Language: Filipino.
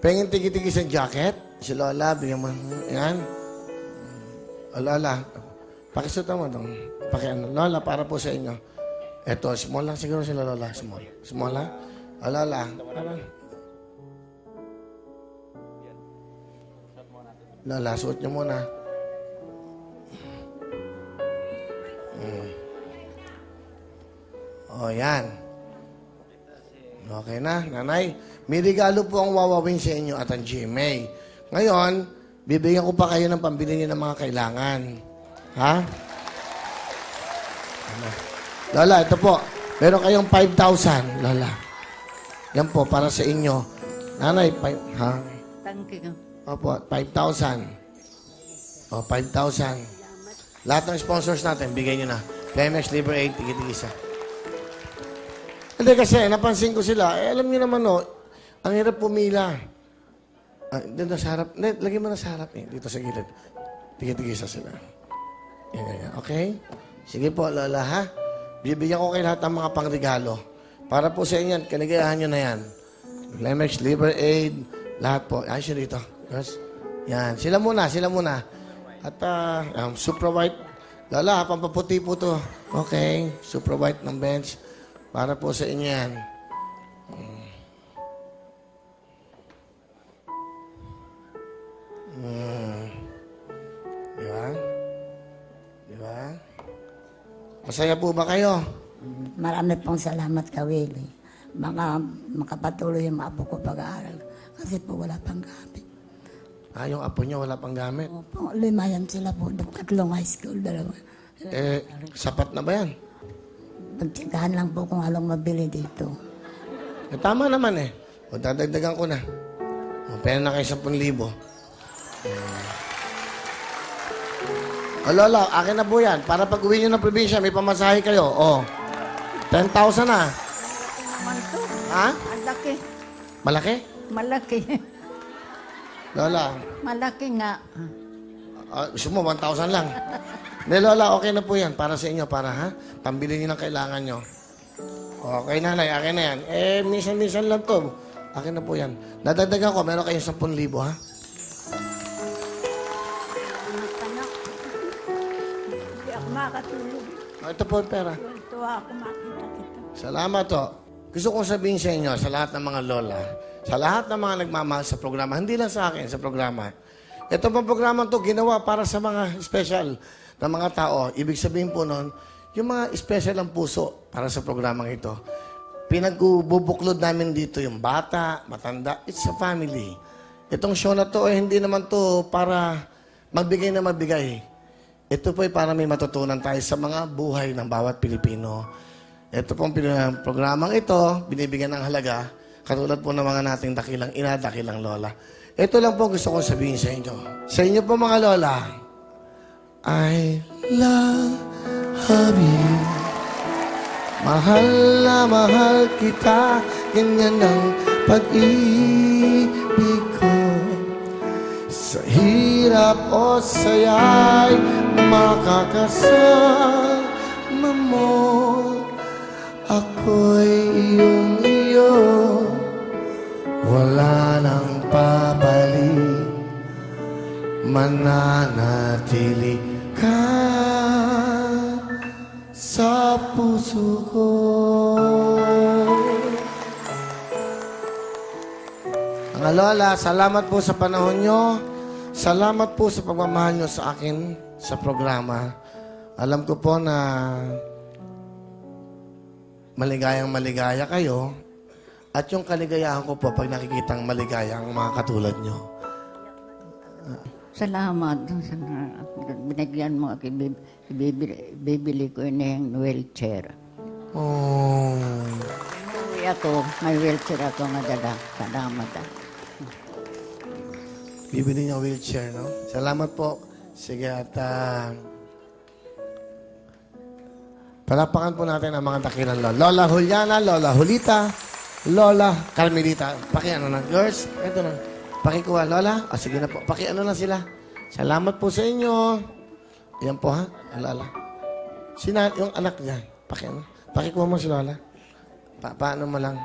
Pengin tigi-tigi sa jacket. Si Lola, bigyan mo. Yan. O, Lola, pakisuta mo dong. Lola, para po sa inyo. Eto, small lang siguro sila, Lola. Small. Small lang. O, Lola. Lola, suot niyo muna. O, yan. Okay na, nanay. May regalo po ang wawawin sa inyo at ang GMA. Ngayon, bibigyan ko pa kayo ng pambili niyo ng mga kailangan. Ha? Lola, ito po. Meron kayong 5,000, Lola. Yan po, para sa inyo. Nanay, ha? Thank you. Opo, 5,000. O, 5,000. Lahat ng sponsors natin, bigay nyo na. PMX Libre 8, tigit-igisa. Hindi kasi, napansin ko sila. Alam niyo naman, ang hirap pumila. Dito sa harap. Lagay mo na sa harap eh. Dito sa gilid. Tigit-igisa sila. Yan. Okay? Sige po, Lola, ha? Bibigyan ko kayo lahat ng mga pangregalo. Para po sa inyo, kaligayahan nyo na yan. PMX Libre 8, lahat po. Ayos yun dito. Yes. Yan. Sila muna. At, Supra White. Lola, pampaputi po to. Okay. Supra White ng bench. Para po sa inyo yan. Di ba? Masaya po ba kayo? Marami pong salamat ka, Willie. Makapatuloy yung mga apo ko pag-aaral. Kasi po wala pang gamit. Yung apo nyo wala pang gamit? Opo, 5 yan sila po. 3 high school, 2. Sapat na ba yan? Pagtsikahan lang po kung anong mabili dito. Tama naman eh. O, dadagdagan ko na. Pera na kayo 10,000. Lola, akin na po yan. Para pag uwi nyo ng probinsya, may pamasahe kayo. 10,000 na. Manto? Ha? Ang laki. Malaki? Malaki. Lola. Malaki nga. Gusto mo, 1,000 lang. Hindi, Lola, okay na po yan. Para sa inyo, pambili nyo ng kailangan nyo. Okay, nanay, akin na yan. Minsan-minsan lang to. Akin na po yan. Dadagdagan ko, meron kayong 10,000, ha? Hindi ako makatulog. Ito po ang pera. Tuwa ako makita kita. Salamat, to. Gusto kong sabihin sa inyo, sa lahat ng mga lola, sa lahat ng mga nagmamahal sa programa, hindi lang sa akin, sa programa. Ito pang programa to ginawa para sa mga special na mga tao. Ibig sabihin po nun, yung mga special ang puso para sa programang ito. Pinagbubuklod namin dito yung bata, matanda. It's a family. Itong show na to, hindi naman to para magbigay na magbigay. Ito po ay para may matutunan tayo sa mga buhay ng bawat Pilipino. Ito pong programang ito, binibigyan ng halaga, katulad po ng mga nating dakilang ina, dakilang lola. Ito lang po gusto kong sabihin sa inyo. Sa inyo po mga lola, I love you. Mahal na mahal kita, ganyan ang pag-ibig ko. Sa hirap o saya'y makakasama mo. Ako'y iyong-iyo, wala nang papalit, mananatili ka sa puso ko. Mga lola, salamat po sa panahon nyo. Salamat po sa pagmamahal nyo sa akin sa programa. Alam ko po na maligayang-maligaya kayo. At yung kaligayahan ko po pag nakikitang maligaya ang mga katulad nyo. Salamat. Binigyan mo ako, bibili ko yung wheelchair. Oh. Uwi ako, may wheelchair ako nga dala. Salamat. Bibili niya wheelchair, no? Salamat po. Sige, at palapakan po natin ang mga dakilang lola. Lola Juliana, Lola Julita, Lola Carmelita. Pakiano na. Girls, ito na. Pakikuha, Lola. Sige na po. Pakiano na sila. Salamat po sa inyo. Yan po, ha? Lola. Yung anak niya. Pakiano. Pakikuha mo si Lola. Paano mo lang.